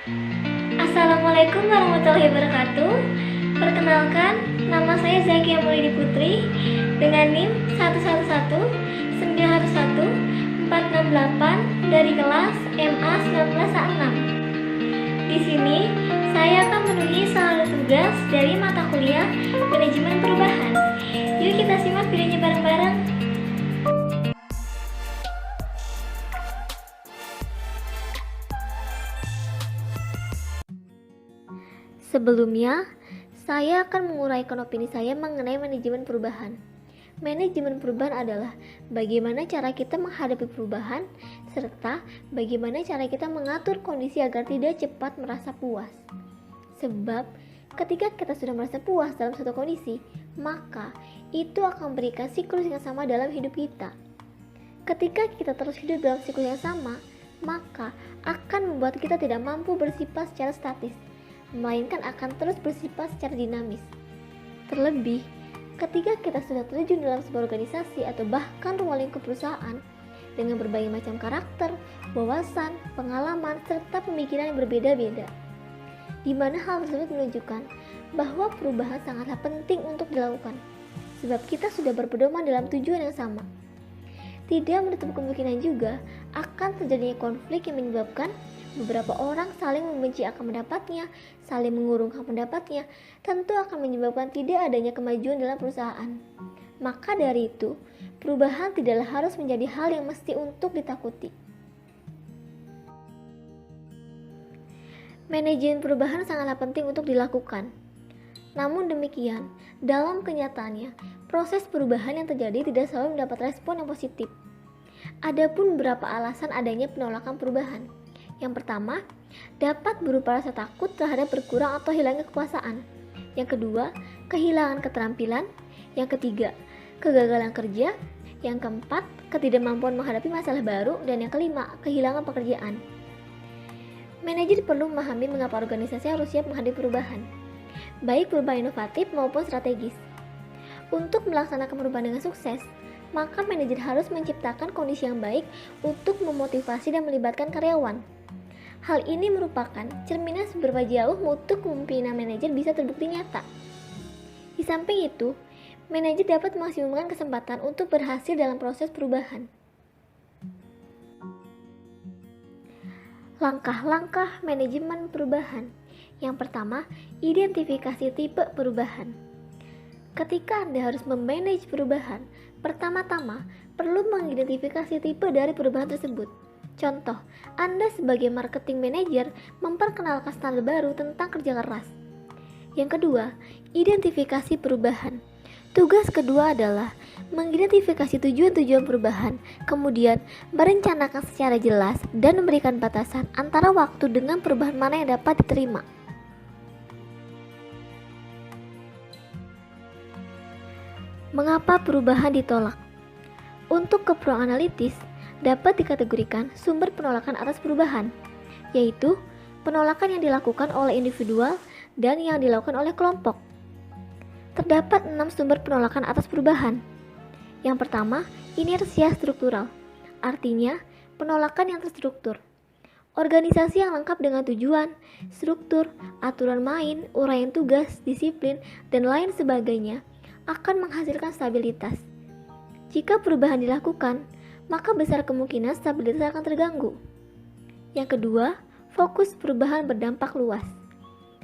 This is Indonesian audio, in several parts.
Assalamualaikum warahmatullahi wabarakatuh. Perkenalkan, nama saya Zakia Maulidi Putri dengan NIM 111-901-468 dari kelas MA 19A6. Di sini, saya akan menulis salah satu tugas dari mata kuliah Manajemen Perubahan. Yuk kita simak videonya bareng-bareng. Sebelumnya, saya akan menguraikan opini saya mengenai manajemen perubahan. Manajemen perubahan adalah bagaimana cara kita menghadapi perubahan, serta bagaimana cara kita mengatur kondisi agar tidak cepat merasa puas. Sebab, ketika kita sudah merasa puas dalam suatu kondisi, maka itu akan memberikan siklus yang sama dalam hidup kita. Ketika kita terus hidup dalam siklus yang sama, maka akan membuat kita tidak mampu bersifat secara statis, melainkan akan terus bersifat secara dinamis. Terlebih, ketika kita sudah terjun dalam sebuah organisasi atau bahkan ruang lingkup perusahaan dengan berbagai macam karakter, wawasan, pengalaman, serta pemikiran yang berbeda-beda, di mana hal tersebut menunjukkan bahwa perubahan sangatlah penting untuk dilakukan, sebab kita sudah berpedoman dalam tujuan yang sama. Tidak menutup kemungkinan juga akan terjadinya konflik yang menyebabkan beberapa orang saling membenci akan pendapatnya, saling mengurungkan pendapatnya, tentu akan menyebabkan tidak adanya kemajuan dalam perusahaan. Maka dari itu, perubahan tidaklah harus menjadi hal yang mesti untuk ditakuti. Manajemen perubahan sangatlah penting untuk dilakukan. Namun demikian, dalam kenyataannya, proses perubahan yang terjadi tidak selalu mendapat respon yang positif. Adapun beberapa alasan adanya penolakan perubahan. Yang pertama, dapat berupa rasa takut terhadap berkurang atau hilangnya kekuasaan. Yang kedua, kehilangan keterampilan. Yang ketiga, kegagalan kerja. Yang keempat, ketidakmampuan menghadapi masalah baru. Dan yang kelima, kehilangan pekerjaan. Manajer perlu memahami mengapa organisasi harus siap menghadapi perubahan, baik perubahan inovatif maupun strategis. Untuk melaksanakan perubahan dengan sukses, maka manajer harus menciptakan kondisi yang baik untuk memotivasi dan melibatkan karyawan. Hal ini merupakan cerminan seberapa jauh mutu kepemimpinan manajer bisa terbukti nyata. Di samping itu, manajer dapat memaksimalkan kesempatan untuk berhasil dalam proses perubahan. Langkah-langkah manajemen perubahan. Yang pertama, identifikasi tipe perubahan. Ketika Anda harus memanage perubahan, pertama-tama perlu mengidentifikasi tipe dari perubahan tersebut. Contoh, Anda sebagai marketing manager memperkenalkan standar baru tentang kerja keras. Yang kedua, identifikasi perubahan. Tugas kedua adalah mengidentifikasi tujuan-tujuan perubahan, kemudian merencanakan secara jelas dan memberikan batasan antara waktu dengan perubahan mana yang dapat diterima. Mengapa perubahan ditolak? Untuk keperluan analitis, dapat dikategorikan sumber penolakan atas perubahan, yaitu penolakan yang dilakukan oleh individual dan yang dilakukan oleh kelompok. Terdapat 6 sumber penolakan atas perubahan. Yang pertama, inersia struktural, artinya penolakan yang terstruktur. Organisasi yang lengkap dengan tujuan, struktur, aturan main, uraian tugas, disiplin, dan lain sebagainya akan menghasilkan stabilitas. Jika perubahan dilakukan, maka besar kemungkinan stabilitas akan terganggu. Yang kedua, fokus perubahan berdampak luas.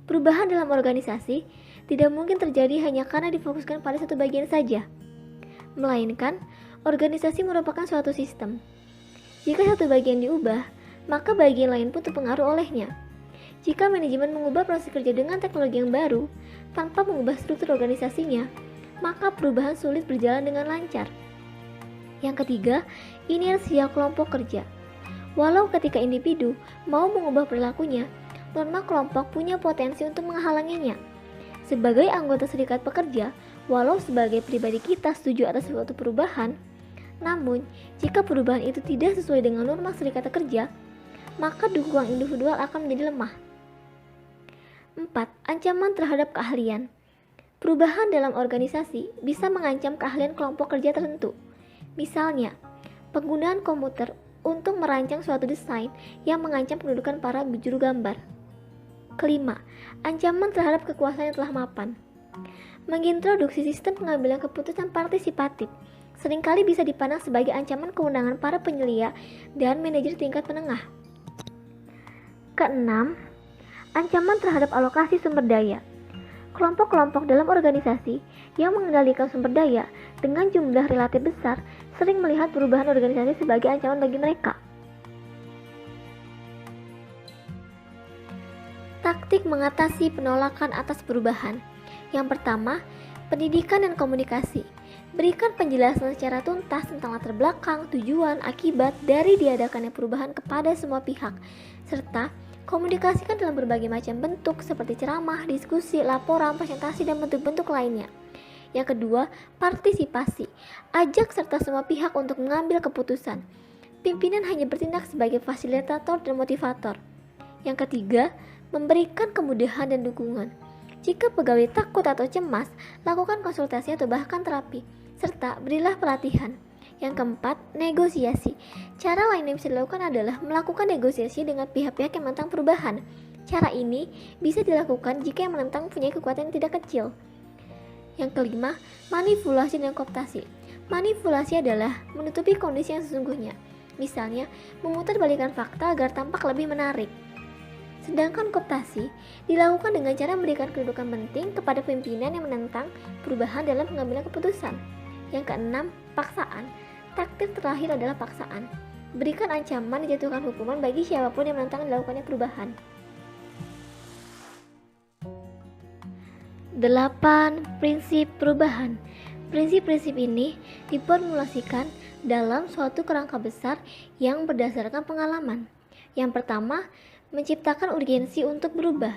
Perubahan dalam organisasi tidak mungkin terjadi hanya karena difokuskan pada satu bagian saja, melainkan organisasi merupakan suatu sistem. Jika satu bagian diubah, maka bagian lain pun terpengaruh olehnya. Jika manajemen mengubah proses kerja dengan teknologi yang baru tanpa mengubah struktur organisasinya, maka perubahan sulit berjalan dengan lancar. Yang ketiga, inersia kelompok kerja. Walau ketika individu mau mengubah perilakunya, norma kelompok punya potensi untuk menghalanginya. Sebagai anggota serikat pekerja, walau sebagai pribadi kita setuju atas suatu perubahan, namun jika perubahan itu tidak sesuai dengan norma serikat pekerja, maka dukungan individual akan menjadi lemah. 4. Ancaman terhadap keahlian. Perubahan dalam organisasi bisa mengancam keahlian kelompok kerja tertentu. Misalnya, penggunaan komputer untuk merancang suatu desain yang mengancam kedudukan para juru gambar. Kelima, ancaman terhadap kekuasaan yang telah mapan. Mengintroduksi sistem pengambilan keputusan partisipatif seringkali bisa dipandang sebagai ancaman kewenangan para penyelia dan manajer tingkat menengah. Keenam, ancaman terhadap alokasi sumber daya. Kelompok-kelompok dalam organisasi yang mengendalikan sumber daya dengan jumlah relatif besar sering melihat perubahan organisasi sebagai ancaman bagi mereka. Taktik mengatasi penolakan atas perubahan. Yang pertama, pendidikan dan komunikasi. Berikan penjelasan secara tuntas tentang latar belakang, tujuan, akibat dari diadakannya perubahan kepada semua pihak, serta komunikasikan dalam berbagai macam bentuk seperti ceramah, diskusi, laporan, presentasi, dan bentuk-bentuk lainnya. Yang kedua, partisipasi. Ajak serta semua pihak untuk mengambil keputusan. Pimpinan hanya bertindak sebagai fasilitator dan motivator. Yang ketiga, memberikan kemudahan dan dukungan. Jika pegawai takut atau cemas, lakukan konsultasi atau bahkan terapi, serta berilah pelatihan. Yang keempat, negosiasi. Cara lain yang bisa dilakukan adalah melakukan negosiasi dengan pihak-pihak yang menentang perubahan. Cara ini bisa dilakukan jika yang menentang punya kekuatan yang tidak kecil. Yang kelima, manipulasi dan kooptasi. Manipulasi adalah menutupi kondisi yang sesungguhnya. Misalnya, memutarbalikkan fakta agar tampak lebih menarik. Sedangkan kooptasi dilakukan dengan cara memberikan kedudukan penting kepada pimpinan yang menentang perubahan dalam pengambilan keputusan. Yang keenam, paksaan. Taktik terakhir adalah paksaan. Berikan ancaman dijatuhkan hukuman bagi siapapun yang menentang dilakukannya perubahan. 8. Prinsip perubahan. Prinsip-prinsip ini diformulasikan dalam suatu kerangka besar yang berdasarkan pengalaman. Yang pertama, menciptakan urgensi untuk berubah.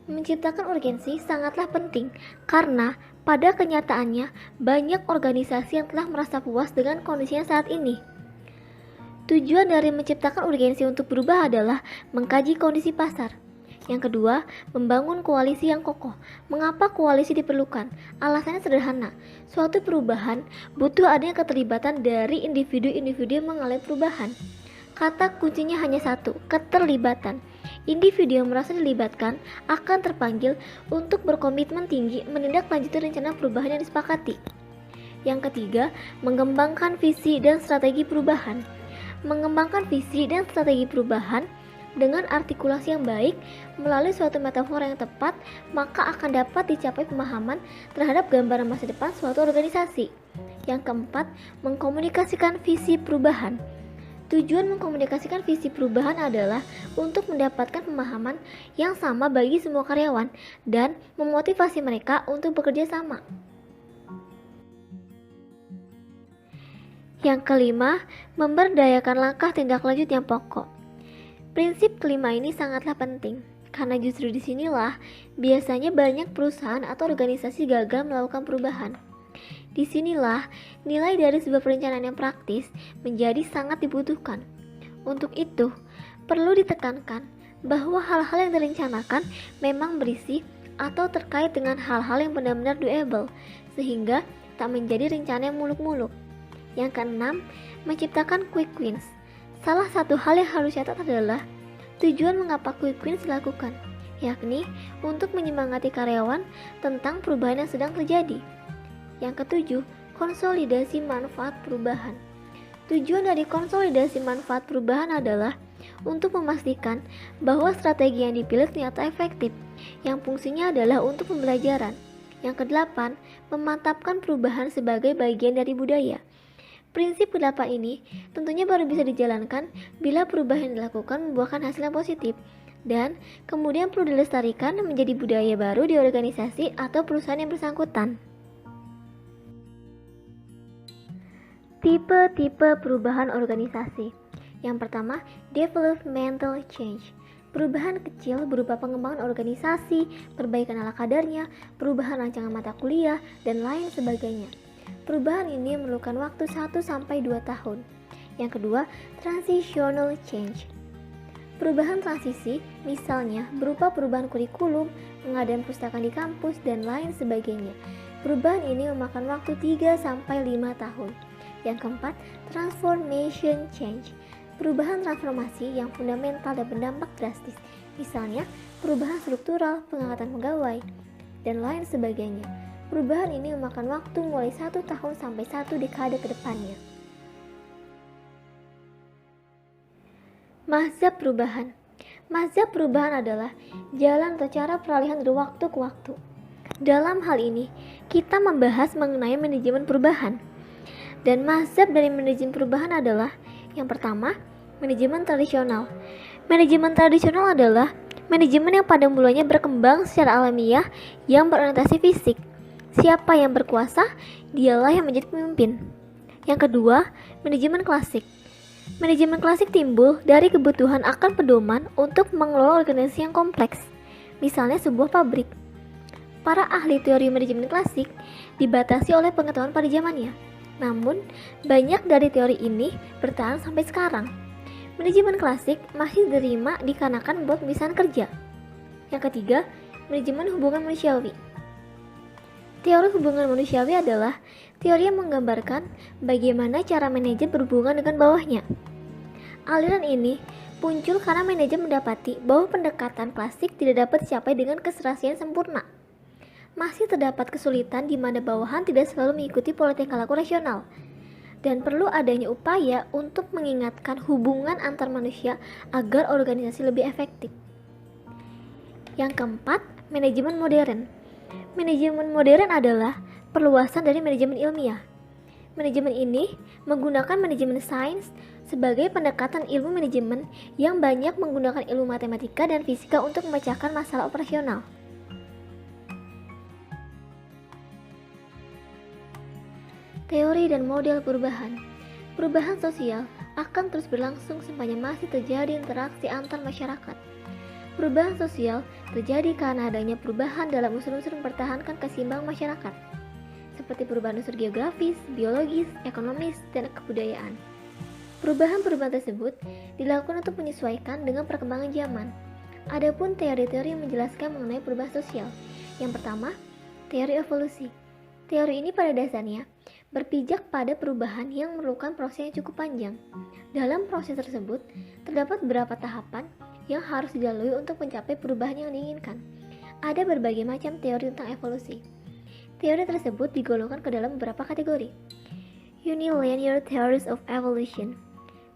Menciptakan urgensi sangatlah penting karena pada kenyataannya banyak organisasi yang telah merasa puas dengan kondisinya saat ini. Tujuan dari menciptakan urgensi untuk berubah adalah mengkaji kondisi pasar. Yang kedua, membangun koalisi yang kokoh. Mengapa koalisi diperlukan? Alasannya sederhana. Suatu perubahan butuh adanya keterlibatan dari individu-individu yang mengalami perubahan. Kata kuncinya hanya satu, keterlibatan. Individu yang merasa dilibatkan akan terpanggil untuk berkomitmen tinggi menindaklanjuti rencana perubahan yang disepakati. Yang ketiga, mengembangkan visi dan strategi perubahan. Mengembangkan visi dan strategi perubahan dengan artikulasi yang baik melalui suatu metafora yang tepat, maka akan dapat dicapai pemahaman terhadap gambaran masa depan suatu organisasi. Yang keempat, mengkomunikasikan visi perubahan. Tujuan mengkomunikasikan visi perubahan adalah untuk mendapatkan pemahaman yang sama bagi semua karyawan dan memotivasi mereka untuk bekerja sama. Yang kelima, memberdayakan langkah tindak lanjut yang pokok. Prinsip kelima ini sangatlah penting karena justru disinilah biasanya banyak perusahaan atau organisasi gagal melakukan perubahan. Disinilah nilai dari sebuah perencanaan yang praktis menjadi sangat dibutuhkan. Untuk itu, perlu ditekankan bahwa hal-hal yang direncanakan memang berisi atau terkait dengan hal-hal yang benar-benar doable, sehingga tak menjadi rencana yang muluk-muluk. Yang keenam, menciptakan quick wins. Salah satu hal yang harus dicatat adalah tujuan mengapa quick wins dilakukan, yakni untuk menyemangati karyawan tentang perubahan yang sedang terjadi. Yang ketujuh, konsolidasi manfaat perubahan. Tujuan dari konsolidasi manfaat perubahan adalah untuk memastikan bahwa strategi yang dipilih ternyata efektif, yang fungsinya adalah untuk pembelajaran. Yang kedelapan, memantapkan perubahan sebagai bagian dari budaya. Prinsip kedelapan ini tentunya baru bisa dijalankan bila perubahan yang dilakukan membuahkan hasil yang positif, dan kemudian perlu dilestarikan menjadi budaya baru di organisasi atau perusahaan yang bersangkutan. Tipe-tipe perubahan organisasi. Yang pertama, developmental change. Perubahan kecil berupa pengembangan organisasi, perbaikan ala kadarnya, perubahan rancangan mata kuliah, dan lain sebagainya. Perubahan ini memerlukan waktu 1-2 tahun. Yang kedua, transitional change. Perubahan transisi, misalnya berupa perubahan kurikulum, pengadaan perpustakaan di kampus, dan lain sebagainya. Perubahan ini memakan waktu 3-5 tahun. Yang keempat, transformation change. Perubahan transformasi yang fundamental dan berdampak drastis. Misalnya, perubahan struktural, pengangkatan pegawai, dan lain sebagainya. Perubahan ini memakan waktu mulai 1 tahun sampai 1 dekade ke depannya. Mazhab perubahan. Mazhab perubahan adalah jalan atau cara peralihan dari waktu ke waktu. Dalam hal ini, kita membahas mengenai manajemen perubahan. Dan mazhab dari manajemen perubahan adalah yang pertama, manajemen tradisional. Manajemen tradisional adalah manajemen yang pada mulanya berkembang secara alamiah yang berorientasi fisik. Siapa yang berkuasa, dialah yang menjadi pemimpin. Yang kedua, manajemen klasik. Manajemen klasik timbul dari kebutuhan akan pedoman untuk mengelola organisasi yang kompleks, misalnya sebuah pabrik. Para ahli teori manajemen klasik dibatasi oleh pengetahuan pada zamannya. Namun, banyak dari teori ini bertahan sampai sekarang. Manajemen klasik masih diterima dikarenakan buat pemisahan kerja. Yang ketiga, manajemen hubungan manusiawi. Teori hubungan manusiawi adalah teori yang menggambarkan bagaimana cara manajer berhubungan dengan bawahnya. Aliran ini muncul karena manajer mendapati bahwa pendekatan klasik tidak dapat dicapai dengan keserasian sempurna. Masih terdapat kesulitan di mana bawahan tidak selalu mengikuti pola tingkah laku rasional, dan perlu adanya upaya untuk mengingatkan hubungan antar manusia agar organisasi lebih efektif. Yang keempat, manajemen modern. Manajemen modern adalah perluasan dari manajemen ilmiah. Manajemen ini menggunakan manajemen sains sebagai pendekatan ilmu manajemen yang banyak menggunakan ilmu matematika dan fisika untuk memecahkan masalah operasional. Teori dan model perubahan. Perubahan sosial akan terus berlangsung sepanjang masih terjadi interaksi antar masyarakat. Perubahan sosial terjadi karena adanya perubahan dalam unsur-unsur mempertahankan keseimbangan masyarakat, seperti perubahan unsur geografis, biologis, ekonomis, dan kebudayaan. Perubahan-perubahan tersebut dilakukan untuk menyesuaikan dengan perkembangan zaman. Adapun teori-teori yang menjelaskan mengenai perubahan sosial. Yang pertama, teori evolusi. Teori ini pada dasarnya berpijak pada perubahan yang memerlukan proses yang cukup panjang. Dalam proses tersebut, terdapat beberapa tahapan yang harus dilalui untuk mencapai perubahan yang diinginkan. Ada berbagai macam teori tentang evolusi. Teori tersebut digolongkan ke dalam beberapa kategori. Unilinear theories of evolution.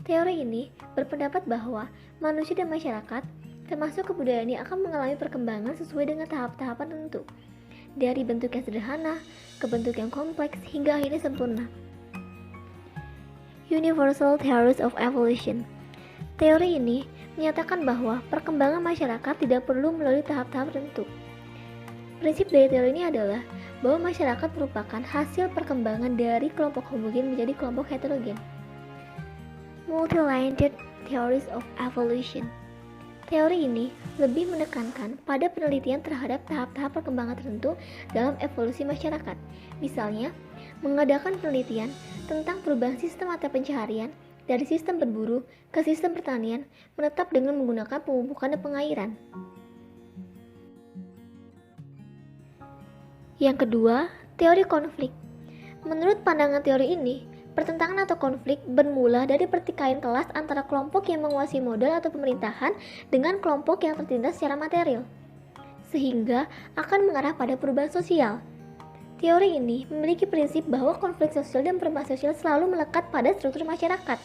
Teori ini berpendapat bahwa manusia dan masyarakat, termasuk kebudayaan, akan mengalami perkembangan sesuai dengan tahap-tahapan tertentu, dari bentuk yang sederhana ke bentuk yang kompleks hingga akhirnya sempurna. Universal theories of evolution. Teori ini menyatakan bahwa perkembangan masyarakat tidak perlu melalui tahap-tahap tertentu. Prinsip dari teori ini adalah bahwa masyarakat merupakan hasil perkembangan dari kelompok homogen menjadi kelompok heterogen. Multi-layered theories of evolution. Teori ini lebih menekankan pada penelitian terhadap tahap-tahap perkembangan tertentu dalam evolusi masyarakat. Misalnya, mengadakan penelitian tentang perubahan sistem mata pencaharian dari sistem berburu ke sistem pertanian menetap dengan menggunakan pemupukan dan pengairan. Yang kedua, teori konflik. Menurut pandangan teori ini, pertentangan atau konflik bermula dari pertikaian kelas antara kelompok yang menguasai modal atau pemerintahan dengan kelompok yang tertindas secara material, sehingga akan mengarah pada perubahan sosial. Teori ini memiliki prinsip bahwa konflik sosial dan perubahan sosial selalu melekat pada struktur masyarakat.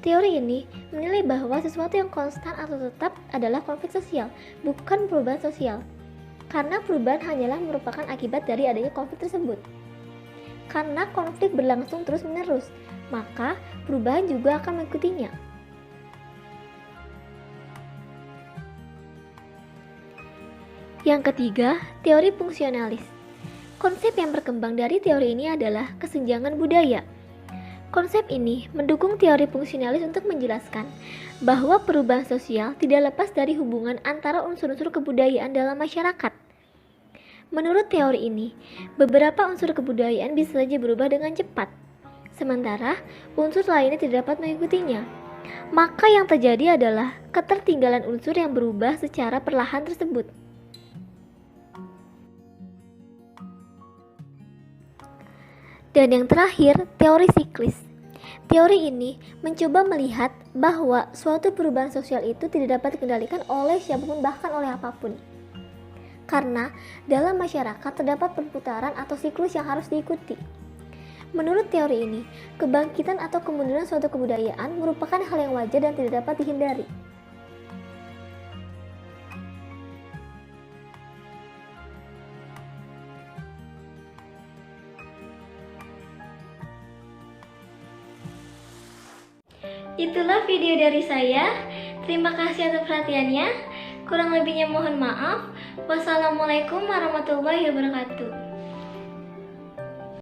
Teori ini menilai bahwa sesuatu yang konstan atau tetap adalah konflik sosial, bukan perubahan sosial. Karena perubahan hanyalah merupakan akibat dari adanya konflik tersebut. Karena konflik berlangsung terus-menerus, maka perubahan juga akan mengikutinya. Yang ketiga, teori fungsionalis. Konsep yang berkembang dari teori ini adalah kesenjangan budaya. Konsep ini mendukung teori fungsionalis untuk menjelaskan bahwa perubahan sosial tidak lepas dari hubungan antara unsur-unsur kebudayaan dalam masyarakat. Menurut teori ini, beberapa unsur kebudayaan bisa saja berubah dengan cepat, sementara unsur lainnya tidak dapat mengikutinya. Maka yang terjadi adalah ketertinggalan unsur yang berubah secara perlahan tersebut. Dan yang terakhir, teori siklis. Teori ini mencoba melihat bahwa suatu perubahan sosial itu tidak dapat dikendalikan oleh siapapun, bahkan oleh apapun. Karena dalam masyarakat terdapat perputaran atau siklus yang harus diikuti. Menurut teori ini, kebangkitan atau kemunduran suatu kebudayaan merupakan hal yang wajar dan tidak dapat dihindari. Itulah video dari saya. Terima kasih atas perhatiannya. Kurang lebihnya mohon maaf. Wassalamualaikum warahmatullahi wabarakatuh.